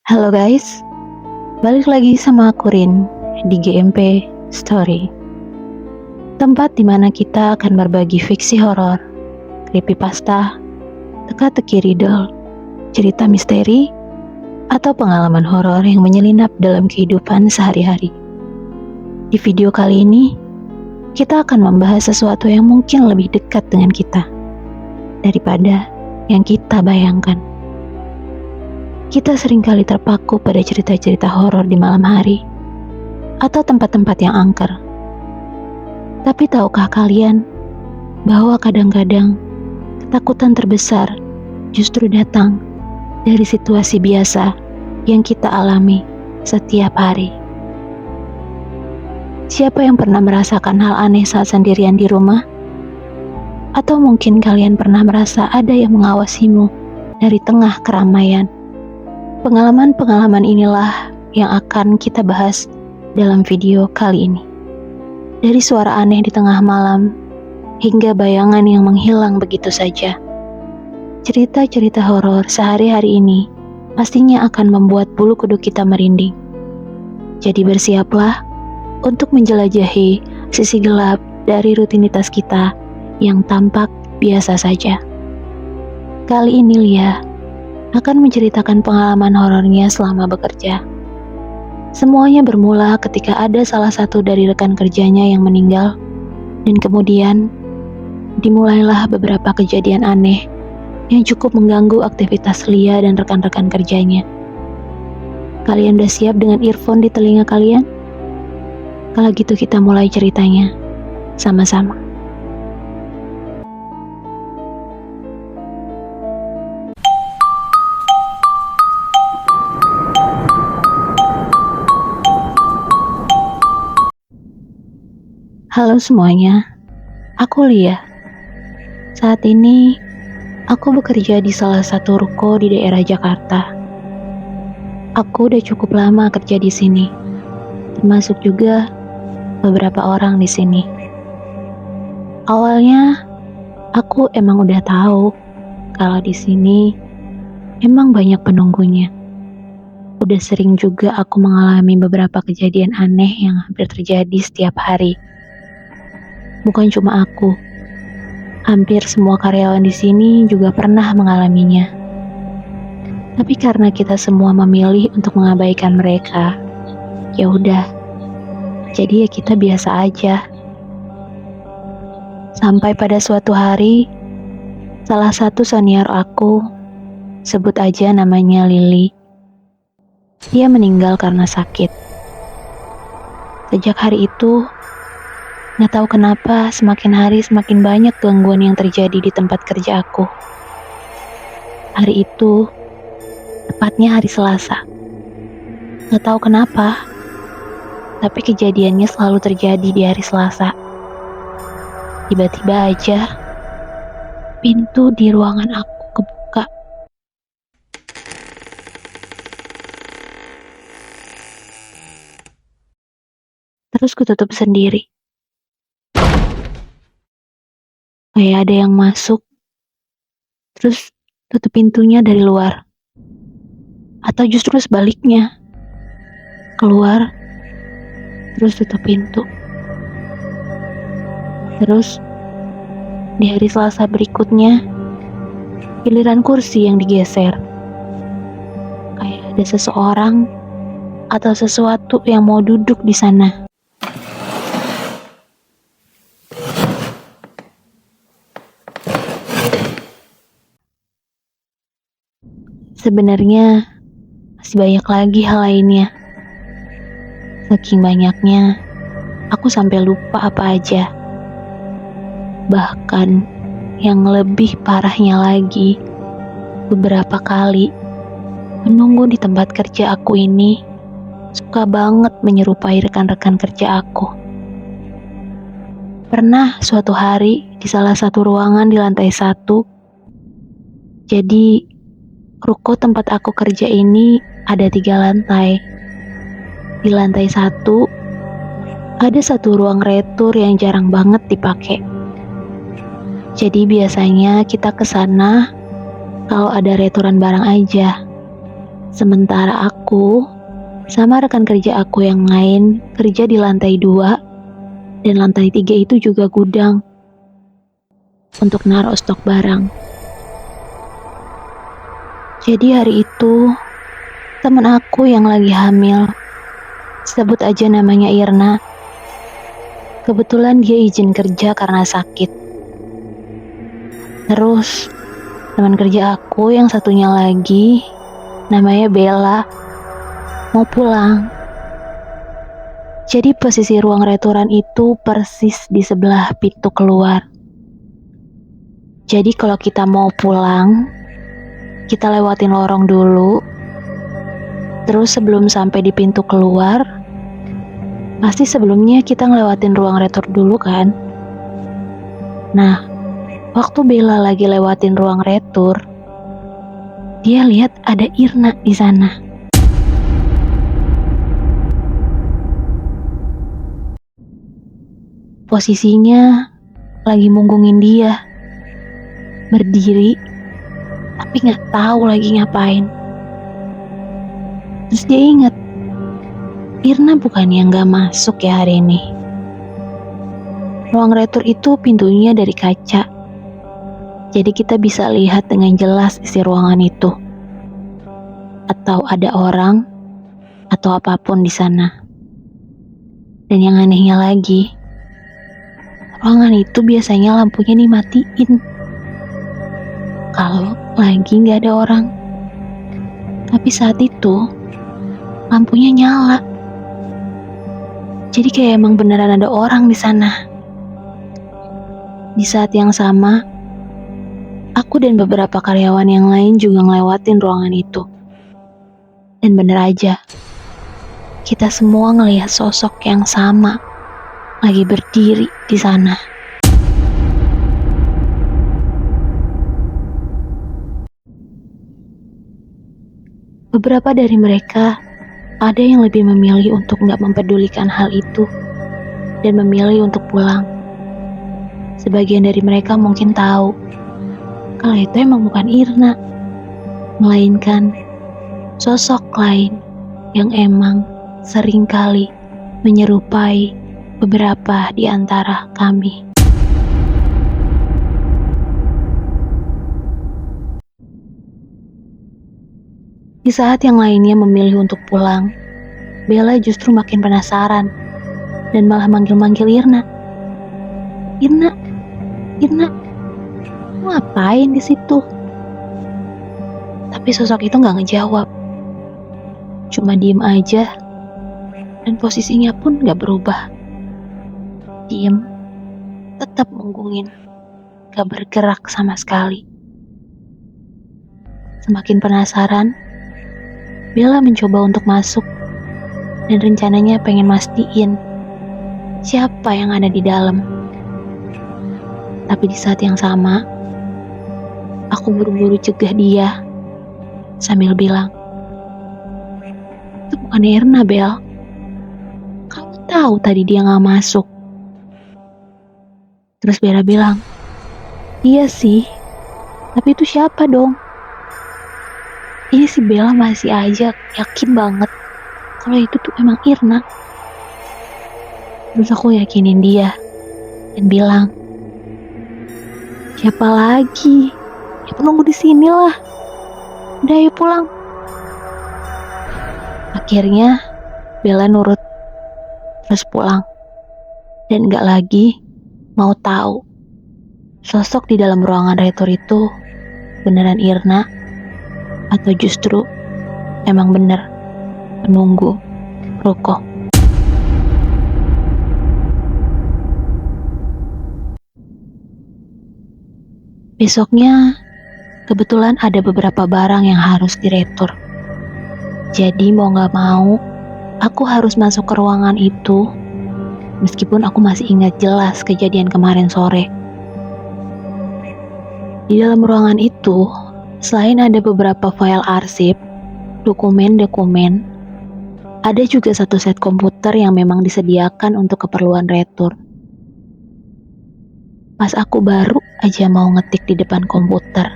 Halo guys, balik lagi sama aku Rin di GMP Story. Tempat dimana kita akan berbagi fiksi horor, creepypasta, teka-teki riddle, cerita misteri, atau pengalaman horor yang menyelinap dalam kehidupan sehari-hari. Di video kali ini, kita akan membahas sesuatu yang mungkin lebih dekat dengan kita daripada yang kita bayangkan. Kita seringkali terpaku pada cerita-cerita horor di malam hari atau tempat-tempat yang angker. Tapi tahukah kalian bahwa kadang-kadang ketakutan terbesar justru datang dari situasi biasa yang kita alami setiap hari? Siapa yang pernah merasakan hal aneh saat sendirian di rumah? Atau mungkin kalian pernah merasa ada yang mengawasimu dari tengah keramaian? Pengalaman-pengalaman inilah yang akan kita bahas dalam video kali ini. Dari suara aneh di tengah malam, hingga bayangan yang menghilang begitu saja. Cerita-cerita horor sehari-hari ini pastinya akan membuat bulu kuduk kita merinding. Jadi bersiaplah untuk menjelajahi sisi gelap dari rutinitas kita yang tampak biasa saja. Kali ini Lia akan menceritakan pengalaman horornya selama bekerja. Semuanya bermula ketika ada salah satu dari rekan kerjanya yang meninggal, dan kemudian dimulailah beberapa kejadian aneh yang cukup mengganggu aktivitas Lia dan rekan-rekan kerjanya. Kalian udah siap dengan earphone di telinga kalian? Kalau gitu kita mulai ceritanya sama-sama. Halo semuanya, aku Lia. Saat ini, aku bekerja di salah satu ruko di daerah Jakarta. Aku udah cukup lama kerja di sini, termasuk juga beberapa orang di sini. Awalnya, aku emang udah tahu kalau di sini emang banyak penunggunya. Udah sering juga aku mengalami beberapa kejadian aneh yang hampir terjadi setiap hari. Bukan cuma aku, hampir semua karyawan di sini juga pernah mengalaminya. Tapi karena kita semua memilih untuk mengabaikan mereka, ya udah. Jadi ya kita biasa aja. Sampai pada suatu hari, salah satu senior aku, sebut aja namanya Lily, dia meninggal karena sakit. Sejak hari itu, gak tahu kenapa semakin hari semakin banyak gangguan yang terjadi di tempat kerja aku. Hari itu, tepatnya hari Selasa. Gak tahu kenapa, tapi kejadiannya selalu terjadi di hari Selasa. Tiba-tiba aja, pintu di ruangan aku kebuka. Terus kututup sendiri. Kayak ada yang masuk, terus tutup pintunya dari luar. Atau justru sebaliknya, keluar, terus tutup pintu. Terus, di hari Selasa berikutnya, giliran kursi yang digeser. Kayak ada seseorang atau sesuatu yang mau duduk di sana. Sebenarnya masih banyak lagi hal lainnya. Saking banyaknya, aku sampai lupa apa aja. Bahkan yang lebih parahnya lagi, beberapa kali penunggu di tempat kerja aku ini suka banget menyerupai rekan-rekan kerja aku. Pernah suatu hari di salah satu ruangan di lantai 1, jadi ruko tempat aku kerja ini ada 3 lantai. Di lantai 1, ada satu ruang retur yang jarang banget dipakai. Jadi biasanya kita ke sana kalau ada returan barang aja. Sementara aku sama rekan kerja aku yang lain kerja di lantai 2 dan lantai 3 itu juga gudang untuk naruh stok barang. Jadi hari itu temen aku yang lagi hamil, sebut aja namanya Irna. Kebetulan dia izin kerja karena sakit. Terus teman kerja aku yang satunya lagi namanya Bella mau pulang. Jadi posisi ruang restoran itu persis di sebelah pintu keluar. Jadi kalau kita mau pulang, kita lewatin lorong dulu. Terus sebelum sampai di pintu keluar, pasti sebelumnya kita ngelewatin ruang retur dulu kan? Nah, waktu Bella lagi lewatin ruang retur, dia lihat ada Irna di sana. Posisinya lagi munggungin dia, berdiri, tapi nggak tahu lagi ngapain. Terus dia ingat, Irna bukan yang nggak masuk ya hari ini. Ruang retur itu pintunya dari kaca, jadi kita bisa lihat dengan jelas isi ruangan itu. Atau ada orang, atau apapun di sana. Dan yang anehnya lagi, ruangan itu biasanya lampunya dimatiin kalau lagi nggak ada orang. Tapi saat itu, lampunya nyala. Jadi kayak emang beneran ada orang di sana. Di saat yang sama, aku dan beberapa karyawan yang lain juga ngelewatin ruangan itu. Dan bener aja, kita semua ngelihat sosok yang sama lagi berdiri di sana. Beberapa dari mereka ada yang lebih memilih untuk nggak mempedulikan hal itu dan memilih untuk pulang. Sebagian dari mereka mungkin tahu kalau itu emang bukan Irna, melainkan sosok lain yang emang seringkali menyerupai beberapa di antara kami. Di saat yang lainnya memilih untuk pulang, Bella justru makin penasaran dan malah manggil-manggil Irna. Irna, Irna, lu ngapain di situ? Tapi sosok itu nggak ngejawab, cuma diem aja, dan posisinya pun nggak berubah. Diem, tetap menggungin, gak bergerak sama sekali. Semakin penasaran, Bella mencoba untuk masuk dan rencananya pengen mastiin siapa yang ada di dalam. Tapi di saat yang sama, aku buru-buru cegah dia sambil bilang, itu bukan Irna, Bel. Kamu tahu tadi dia gak masuk. Terus Bella bilang, iya sih, tapi itu siapa dong? Ini si Bella masih aja yakin banget kalau itu tuh emang Irna. Terus aku yakinin dia dan bilang, siapa lagi? Ya penunggu di sini lah. Udah ayo pulang. Akhirnya Bella nurut terus pulang dan gak lagi mau tahu sosok di dalam ruangan retor itu beneran Irna atau justru emang bener penunggu ruko. Besoknya kebetulan ada beberapa barang yang harus diretur. Jadi mau gak mau aku harus masuk ke ruangan itu meskipun aku masih ingat jelas kejadian kemarin sore. Di dalam ruangan itu, selain ada beberapa file arsip, dokumen-dokumen, ada juga satu set komputer yang memang disediakan untuk keperluan retur. Pas aku baru aja mau ngetik di depan komputer,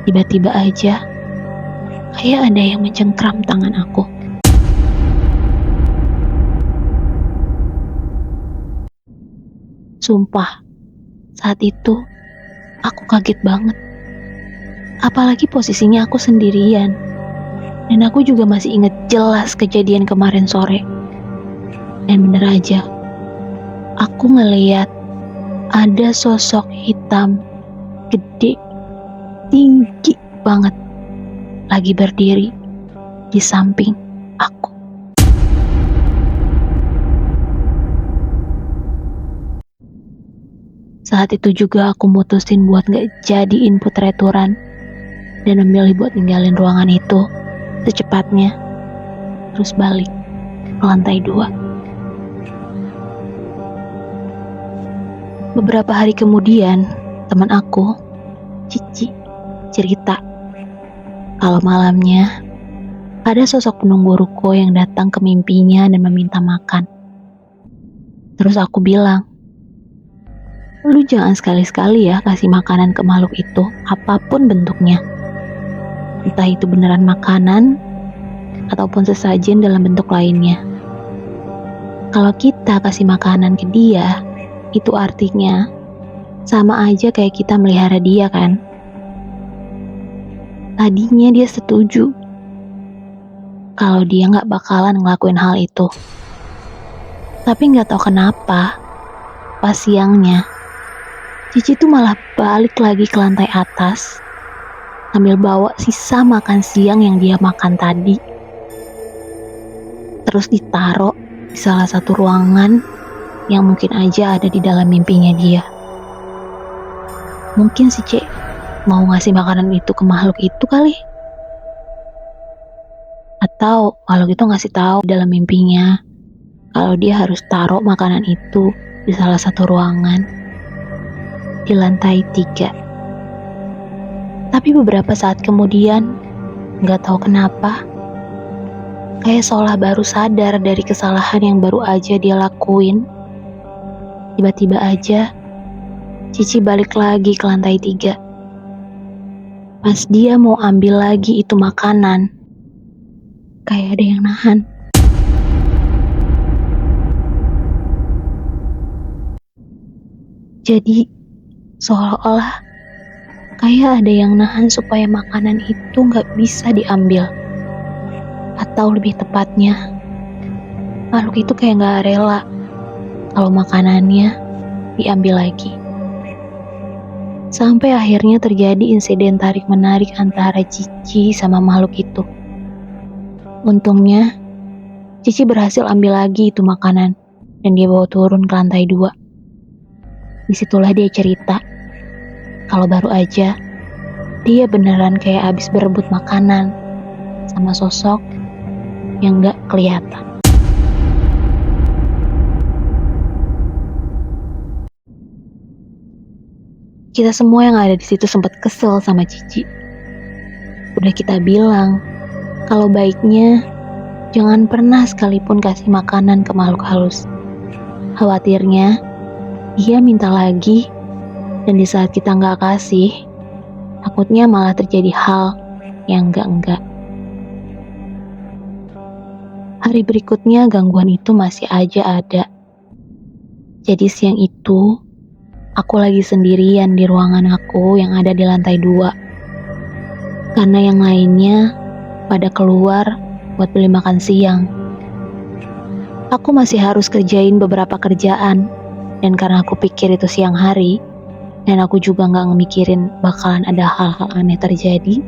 tiba-tiba aja Kayak ada yang mencengkram tangan aku. Sumpah, saat itu aku kaget banget. Apalagi posisinya aku sendirian. Dan aku juga masih inget jelas kejadian kemarin sore. Dan bener aja, aku ngeliat ada sosok hitam, gede, tinggi banget, lagi berdiri di samping aku. Saat itu juga aku mutusin buat gak jadi input returan dan memilih buat ninggalin ruangan itu secepatnya, terus balik ke lantai 2. Beberapa hari kemudian, teman aku, Cici, cerita kalau malamnya ada sosok penunggu ruko yang datang ke mimpinya dan meminta makan. Terus aku bilang, lu jangan sekali-sekali ya kasih makanan ke makhluk itu, apapun bentuknya. Entah itu beneran makanan, ataupun sesajen dalam bentuk lainnya. Kalau kita kasih makanan ke dia, itu artinya sama aja kayak kita melihara dia kan. Tadinya dia setuju kalau dia gak bakalan ngelakuin hal itu. Tapi gak tahu kenapa, pas siangnya, Cici tuh malah balik lagi ke lantai atas sambil bawa sisa makan siang yang dia makan tadi. Terus ditaruh di salah satu ruangan yang mungkin aja ada di dalam mimpinya dia. Mungkin si C mau ngasih makanan itu ke makhluk itu kali. Atau makhluk itu ngasih tahu dalam mimpinya kalau dia harus taruh makanan itu di salah satu ruangan di lantai 3. Tapi beberapa saat kemudian, gak tahu kenapa, kayak seolah baru sadar dari kesalahan yang baru aja dia lakuin. Tiba-tiba aja, Cici balik lagi ke lantai 3. Pas dia mau ambil lagi itu makanan, kayak ada yang nahan. Jadi, seolah-olah kayak ada yang nahan supaya makanan itu gak bisa diambil. Atau lebih tepatnya, makhluk itu kayak gak rela kalau makanannya diambil lagi. Sampai akhirnya terjadi insiden tarik-menarik antara Cici sama makhluk itu. Untungnya, Cici berhasil ambil lagi itu makanan dan dia bawa turun ke lantai 2. Disitulah dia cerita kalau baru aja dia beneran kayak abis berebut makanan sama sosok yang gak kelihatan. Kita semua yang ada di situ sempat kesel sama Cici. Udah kita bilang kalau baiknya jangan pernah sekalipun kasih makanan ke makhluk halus. Khawatirnya dia minta lagi, dan di saat kita nggak kasih, takutnya malah terjadi hal yang enggak. Hari berikutnya gangguan itu masih aja ada. Jadi siang itu, aku lagi sendirian di ruangan aku yang ada di lantai 2. Karena yang lainnya pada keluar buat beli makan siang. Aku masih harus kerjain beberapa kerjaan. Dan karena aku pikir itu siang hari, dan aku juga gak ngemikirin bakalan ada hal-hal aneh terjadi,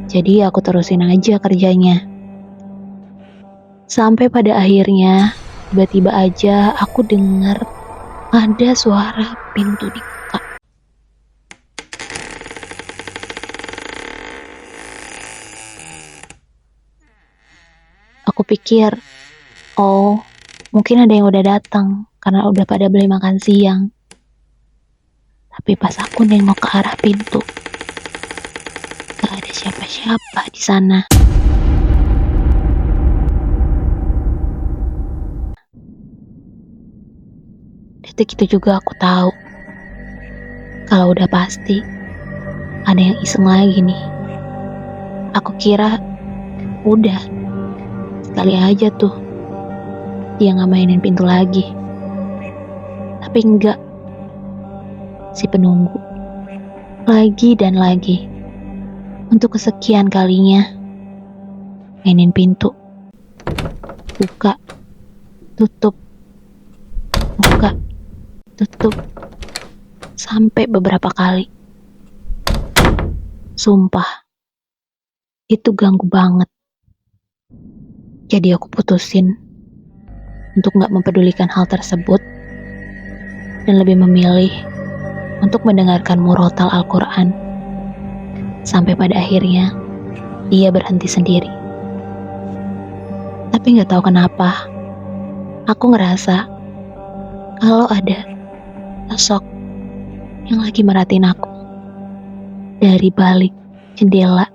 jadi aku terusin aja kerjanya. Sampai pada akhirnya, tiba-tiba aja aku dengar ada suara pintu dibuka. Aku pikir, oh mungkin ada yang udah datang karena udah pada beli makan siang. Tapi pas aku nengok ke arah pintu, gak ada siapa-siapa di sana. Detik itu juga aku tahu kalau udah pasti ada yang iseng lagi nih. Aku kira udah sekali aja tuh dia nggak mainin pintu lagi. Tapi enggak, si penunggu lagi dan lagi untuk kesekian kalinya mainin pintu. Buka, tutup, buka, tutup, sampai beberapa kali. Sumpah, itu ganggu banget. Jadi aku putusin untuk gak mempedulikan hal tersebut dan lebih memilih untuk mendengarkan murotal Al-Quran. Sampai pada akhirnya dia berhenti sendiri. Tapi gak tahu kenapa, aku ngerasa kalau ada sosok yang lagi merhatiin aku dari balik jendela.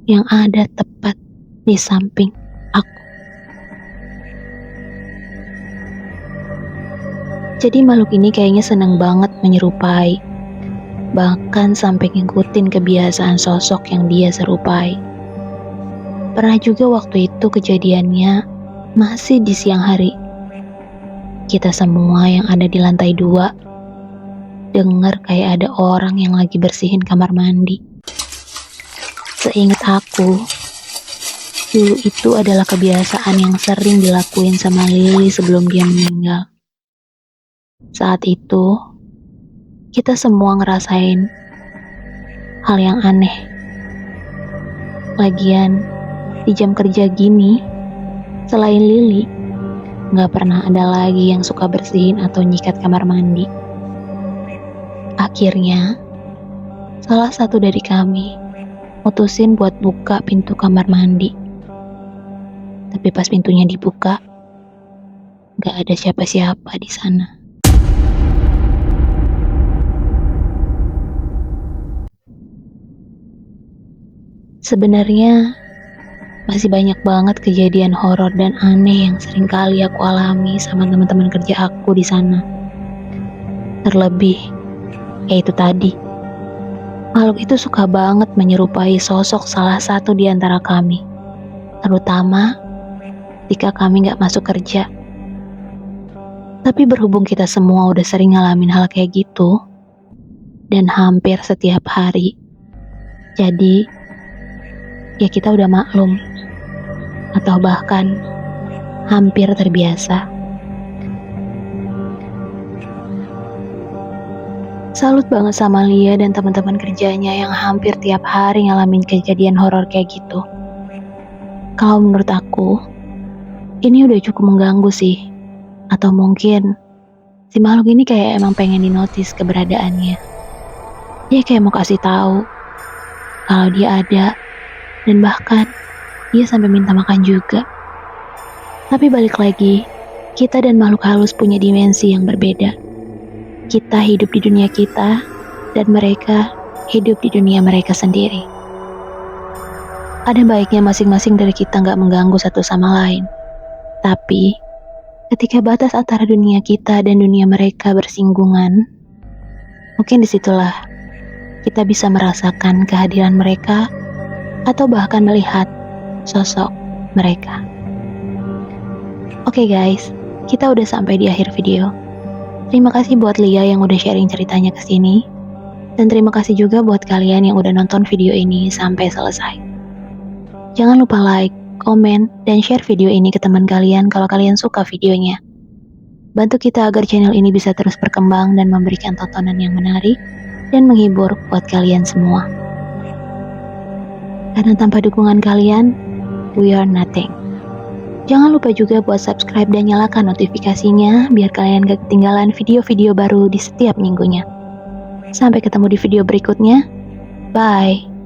Yang ada tepat di samping aku. Jadi makhluk ini kayaknya senang banget menyerupai, bahkan sampai ngikutin kebiasaan sosok yang dia serupai. Pernah juga waktu itu kejadiannya masih di siang hari. Kita semua yang ada di lantai 2 dengar kayak ada orang yang lagi bersihin kamar mandi. Seingat aku, dulu itu adalah kebiasaan yang sering dilakuin sama Lily sebelum dia meninggal. Saat itu, kita semua ngerasain hal yang aneh. Lagian, di jam kerja gini, selain Lily, gak pernah ada lagi yang suka bersihin atau nyikat kamar mandi. Akhirnya, salah satu dari kami mutusin buat buka pintu kamar mandi. Tapi pas pintunya dibuka, gak ada siapa-siapa di sana. Sebenarnya masih banyak banget kejadian horor dan aneh yang sering kali aku alami sama teman-teman kerja aku di sana. Terlebih, yaitu tadi, makhluk itu suka banget menyerupai sosok salah satu di antara kami, terutama ketika kami gak masuk kerja. Tapi berhubung kita semua udah sering ngalamin hal kayak gitu, dan hampir setiap hari, jadi ya kita udah maklum, atau bahkan hampir terbiasa. Salut banget sama Lia dan teman-teman kerjanya yang hampir tiap hari ngalamin kejadian horor kayak gitu. Kalau menurut aku, ini udah cukup mengganggu sih. Atau mungkin si makhluk ini kayak emang pengen dinotis keberadaannya. Dia kayak mau kasih tahu kalau dia ada, dan bahkan dia sampai minta makan juga. Tapi balik lagi, kita dan makhluk halus punya dimensi yang berbeda. Kita hidup di dunia kita, dan mereka hidup di dunia mereka sendiri. Ada baiknya masing-masing dari kita gak mengganggu satu sama lain. Tapi, ketika batas antara dunia kita dan dunia mereka bersinggungan, mungkin disitulah kita bisa merasakan kehadiran mereka, atau bahkan melihat sosok mereka. Oke guys, kita udah sampai di akhir video. Terima kasih buat Lia yang udah sharing ceritanya ke sini. Dan terima kasih juga buat kalian yang udah nonton video ini sampai selesai. Jangan lupa like, komen, dan share video ini ke teman kalian kalau kalian suka videonya. Bantu kita agar channel ini bisa terus berkembang dan memberikan tontonan yang menarik dan menghibur buat kalian semua. Karena tanpa dukungan kalian, we are nothing. Jangan lupa juga buat subscribe dan nyalakan notifikasinya biar kalian gak ketinggalan video-video baru di setiap minggunya. Sampai ketemu di video berikutnya. Bye.